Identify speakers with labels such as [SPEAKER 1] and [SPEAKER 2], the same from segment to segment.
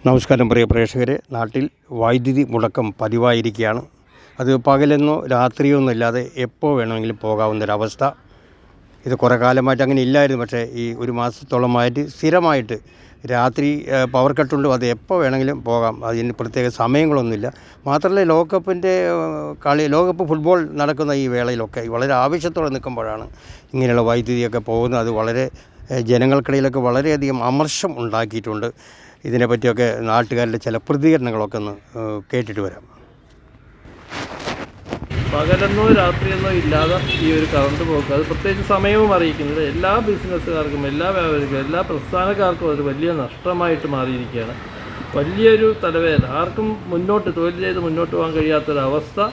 [SPEAKER 1] നമസ്കാരം പ്രിയ പ്രേക്ഷകരെ. നാട്ടിൽ വൈദ്യുതി മുടക്കം പതിവായിരിക്കുകയാണ്. അത് പകലെന്നോ രാത്രിയോ ഒന്നുമില്ലാതെ എപ്പോൾ വേണമെങ്കിലും പോകാവുന്നൊരവസ്ഥ. ഇത് കുറേ കാലമായിട്ട് അങ്ങനെ ഇല്ലായിരുന്നു. പക്ഷേ ഈ ഒരു മാസത്തോളമായിട്ട് സ്ഥിരമായിട്ട് രാത്രി പവർ കട്ടുണ്ട്. അത് എപ്പോൾ വേണമെങ്കിലും പോകാം. അതിന് പ്രത്യേക സമയങ്ങളൊന്നുമില്ല. മാത്രമല്ല ലോകകപ്പ് ഫുട്ബോൾ നടക്കുന്ന ഈ വേളയിലൊക്കെ വളരെ ആവശ്യത്തോടെ നിൽക്കുമ്പോഴാണ് ഇങ്ങനെയുള്ള വൈദ്യുതിയൊക്കെ പോകുന്നത്. അത് വളരെ ജനങ്ങൾക്കിടയിലൊക്കെ വളരെയധികം അമർഷം ഉണ്ടാക്കിയിട്ടുണ്ട്. ഇതിനെപ്പറ്റിയൊക്കെ നാട്ടുകാരുടെ ചില പ്രതികരണങ്ങളൊക്കെ ഒന്ന് കേട്ടിട്ട് വരാം.
[SPEAKER 2] പകലെന്നോ രാത്രിയെന്നോ ഇല്ലാതെ ഈ ഒരു കറണ്ട് പോക്ക്, അത് പ്രത്യേകിച്ച് സമയവും അറിയിക്കുന്നത് എല്ലാ ബിസിനസ്സുകാർക്കും, എല്ലാ വ്യാപാരികൾക്കും, എല്ലാ പ്രസ്ഥാനക്കാർക്കും അത് വലിയ നഷ്ടമായിട്ട് മാറിയിരിക്കുകയാണ്. വലിയൊരു തലവേദന. ആർക്കും തൊഴിൽ ചെയ്ത് മുന്നോട്ട് പോകാൻ കഴിയാത്തൊരവസ്ഥ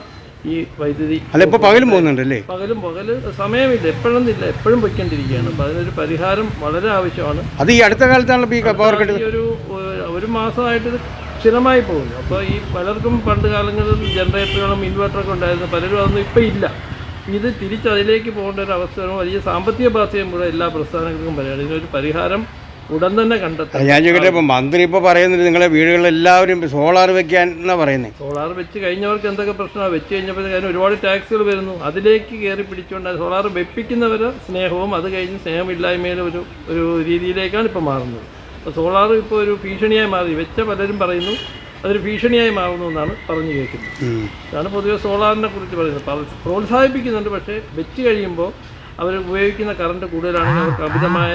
[SPEAKER 2] ഈ വൈദ്യുതി.
[SPEAKER 1] ഇപ്പോൾ പകലും പോകുന്നുണ്ടല്ലേ?
[SPEAKER 2] പകല് സമയമില്ല, എപ്പോഴൊന്നില്ല, എപ്പോഴും പൊയ്ക്കൊണ്ടിരിക്കുകയാണ്. അപ്പോൾ അതിനൊരു പരിഹാരം വളരെ ആവശ്യമാണ്.
[SPEAKER 1] അത് ഈ അടുത്ത കാലത്താണ്
[SPEAKER 2] ഒരു മാസമായിട്ട് ഇത് സ്ഥിരമായി പോകുന്നു. അപ്പോൾ ഈ പലർക്കും പണ്ട് കാലങ്ങളിൽ ജനറേറ്ററുകളും ഇൻവെർട്ടറൊക്കെ ഉണ്ടായിരുന്നു. പലരും അതൊന്നും ഇപ്പം ഇല്ല. ഇത് അതിലേക്ക് പോകേണ്ട ഒരു അവസ്ഥ വലിയ സാമ്പത്തിക ബാധ്യതയും കൂടെ എല്ലാ പ്രസ്ഥാനങ്ങൾക്കും പറയുകയാണ്. ഇതിനൊരു പരിഹാരം ഉടൻ തന്നെ കണ്ടെത്താം.
[SPEAKER 1] ഞാൻ ചോദിക്കട്ടെ, ഇപ്പോൾ മന്ത്രി ഇപ്പോൾ പറയുന്നത് നിങ്ങളെ വീടുകളിലെല്ലാവരും സോളാർ വെക്കാൻ എന്നാണ് പറയുന്നത്.
[SPEAKER 2] സോളാർ വെച്ച് കഴിഞ്ഞവർക്ക് എന്തൊക്കെ പ്രശ്നമാണ്? വെച്ച് കഴിഞ്ഞപ്പോഴത്തേക്കും ഒരുപാട് ടാക്സുകൾ വരുന്നു. അതിലേക്ക് കയറി പിടിച്ചുകൊണ്ട് സോളാർ വെപ്പിക്കുന്നവരെ സ്നേഹവും അത് കഴിഞ്ഞ് സ്നേഹമില്ലായ്മയുടെ ഒരു രീതിയിലേക്കാണ് ഇപ്പോൾ മാറുന്നത്. അപ്പോൾ സോളാർ ഇപ്പോൾ ഒരു ഭീഷണിയായി മാറി. വെച്ച പലരും പറയുന്നു അതൊരു ഭീഷണിയായി മാറുന്നു എന്നാണ് പറഞ്ഞു കേൾക്കുന്നത്. അതാണ് പൊതുവെ സോളാറിനെ കുറിച്ച് പറയുന്നത്. പ്രോത്സാഹിപ്പിക്കുന്നുണ്ട്, പക്ഷേ വെച്ച് കഴിയുമ്പോൾ അവർ ഉപയോഗിക്കുന്ന കറണ്ട് കൂടുതലാണെങ്കിൽ അവർക്ക് അമിതമായ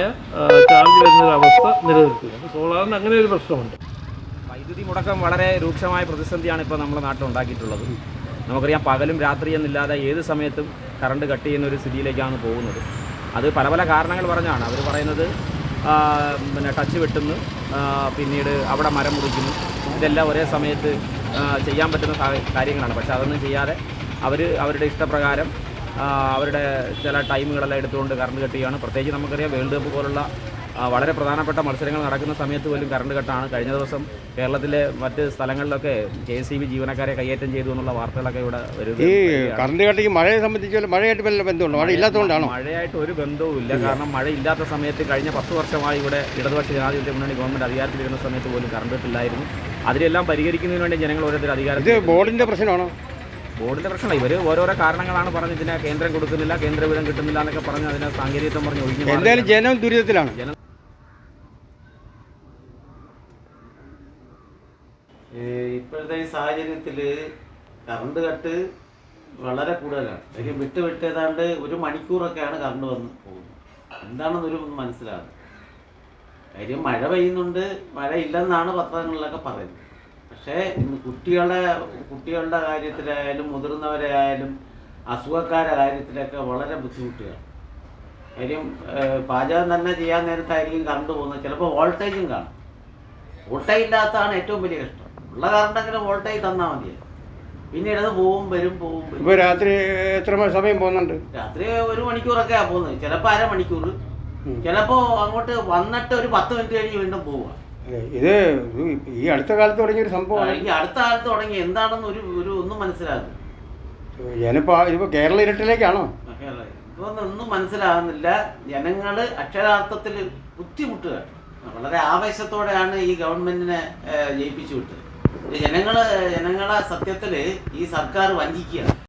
[SPEAKER 2] ചാർജ് വരുന്നൊരവസ്ഥ നിലനിൽക്കുന്നു. അപ്പോൾ സോളാറിന് അങ്ങനെ ഒരു പ്രശ്നമുണ്ട്.
[SPEAKER 3] വൈദ്യുതി മുടക്കം വളരെ രൂക്ഷമായ പ്രതിസന്ധിയാണ് ഇപ്പോൾ നമ്മുടെ നാട്ടിലുണ്ടാക്കിയിട്ടുള്ളത്. നമുക്കറിയാം, പകലും രാത്രിയെന്നില്ലാതെ ഏത് സമയത്തും കറണ്ട് കട്ട് ചെയ്യുന്ന ഒരു സ്ഥിതിയിലേക്കാണ് പോകുന്നത്. അത് പല കാരണങ്ങൾ പറഞ്ഞാണ്. അവർ പറയുന്നത് ടച്ച് വെട്ടുന്നു, പിന്നീട് അവിടെ മരം മുറിക്കുന്നു. ഇതെല്ലാം ഒരേ സമയത്ത് ചെയ്യാൻ പറ്റുന്ന കാര്യങ്ങളാണ്. പക്ഷേ അതൊന്നും ചെയ്യാതെ അവരുടെ ഇഷ്ടപ്രകാരം അവരുടെ ചില ടൈമുകളെല്ലാം എടുത്തുകൊണ്ട് കറണ്ട് കട്ട് ചെയ്യുകയാണ്. പ്രത്യേകിച്ച് നമുക്കറിയാം, വേൾഡ് കപ്പ് പോലുള്ള വളരെ പ്രധാനപ്പെട്ട മത്സരങ്ങൾ നടക്കുന്ന സമയത്ത് പോലും കറണ്ട് കട്ടാണ്. കഴിഞ്ഞ ദിവസം കേരളത്തിലെ മറ്റ് സ്ഥലങ്ങളിലൊക്കെ KSEB ജീവനക്കാരെ കയ്യേറ്റം ചെയ്തു എന്നുള്ള വാർത്തകളൊക്കെ ഇവിടെ വരുന്നത്.
[SPEAKER 1] ഈ കറണ്ട് കട്ട് മഴയെ സംബന്ധിച്ച് മഴയായിട്ട് വല്ല ബന്ധമുണ്ടോ? മഴ ഇല്ലാത്തതുകൊണ്ടാണോ?
[SPEAKER 3] മഴയായിട്ട് ഒരു ബന്ധവും ഇല്ല. കാരണം മഴയില്ലാത്ത സമയത്ത് കഴിഞ്ഞ 10 വർഷമായി ഇവിടെ ഇടതുപക്ഷ ജനാധിപത്യ മുന്നണി ഗവൺമെൻറ് അധികാരത്തിലിരുന്ന സമയത്ത് പോലും കറണ്ട് കട്ടില്ലായിരുന്നു. അതിലെല്ലാം പരിഹരിക്കുന്നതിന് വേണ്ടി ജനങ്ങൾ ഓരോരുത്തർ അധികാരം.
[SPEAKER 1] ഇത് ബോർഡിൻ്റെ പ്രശ്നമാണോ?
[SPEAKER 3] ബോർഡിൻ്റെ പ്രശ്നമല്ല. ഇവർ ഓരോരോ കാരണങ്ങളാണ് പറഞ്ഞ് ഇതിനെ കേന്ദ്രം കൊടുക്കുന്നില്ല, കേന്ദ്ര വിവരം കിട്ടുന്നില്ല എന്നൊക്കെ പറഞ്ഞ് അതിനെ സാങ്കേതികത്വം പറഞ്ഞ് ഒഴിഞ്ഞു.
[SPEAKER 1] എന്തായാലും ജനം ദുരിതത്തിലാണ്.
[SPEAKER 4] ഇപ്പോഴത്തെ ഈ സാഹചര്യത്തിൽ കറണ്ട് കട്ട് വളരെ കൂടുതലാണ്. വിട്ട് ഏതാണ്ട് ഒരു മണിക്കൂറൊക്കെയാണ് കറണ്ട് വന്ന് പോകുന്നത്. എന്താണെന്നൊരു മനസ്സിലാകുന്നത്. കാര്യം മഴ പെയ്യുന്നുണ്ട്, മഴ ഇല്ലെന്നാണ് പത്രങ്ങളിലൊക്കെ പറയുന്നത്. പക്ഷേ ഇന്ന് കുട്ടികളുടെ കാര്യത്തിലായാലും മുതിർന്നവരെ ആയാലും അസുഖക്കാരുടെ കാര്യത്തിലൊക്കെ വളരെ ബുദ്ധിമുട്ടുകയാണ്. കാര്യം പാചകം തന്നെ ചെയ്യാൻ നേരത്തായിരിക്കും കറണ്ട് പോകുന്നത്. ചിലപ്പോൾ വോൾട്ടേജും കാണും. വോൾട്ടേജ് ഇല്ലാത്തതാണ് ഏറ്റവും വലിയ കഷ്ടം. ഉള്ള കറണ്ടെങ്കിലും വോൾട്ടേജ് തന്നാൽ മതിയായി. പിന്നീട് അത് പോവും.
[SPEAKER 1] ഇപ്പോൾ രാത്രി എത്ര സമയം പോകുന്നുണ്ട്?
[SPEAKER 4] രാത്രി 1 മണിക്കൂറൊക്കെയാണ് പോകുന്നത്. ചിലപ്പോൾ അരമണിക്കൂർ, ചിലപ്പോൾ അങ്ങോട്ട് വന്നിട്ട് ഒരു 10 മിനിറ്റ് കഴിഞ്ഞ് വീണ്ടും പോവുക.
[SPEAKER 1] ഇത് ഈ അടുത്ത കാലത്ത് തുടങ്ങിയൊരു സംഭവമാണ്.
[SPEAKER 4] ഈ അടുത്ത കാലത്ത് തുടങ്ങി എന്താണെന്ന് ഒന്നും മനസ്സിലാകുന്നു.
[SPEAKER 1] ഇപ്പോൾ കേരള ഇരുട്ടിലേക്കാണോ?
[SPEAKER 4] ഒന്നും മനസ്സിലാകുന്നില്ല. ജനങ്ങൾ അക്ഷരാർത്ഥത്തിൽ ബുദ്ധിമുട്ടുക. വളരെ ആവേശത്തോടെയാണ് ഈ ഗവൺമെന്റിനെ ജയിപ്പിച്ചു വിട്ടത്. ജനങ്ങളെ സത്യത്തിൽ ഈ സർക്കാർ വഞ്ചിക്കുകയാണ്.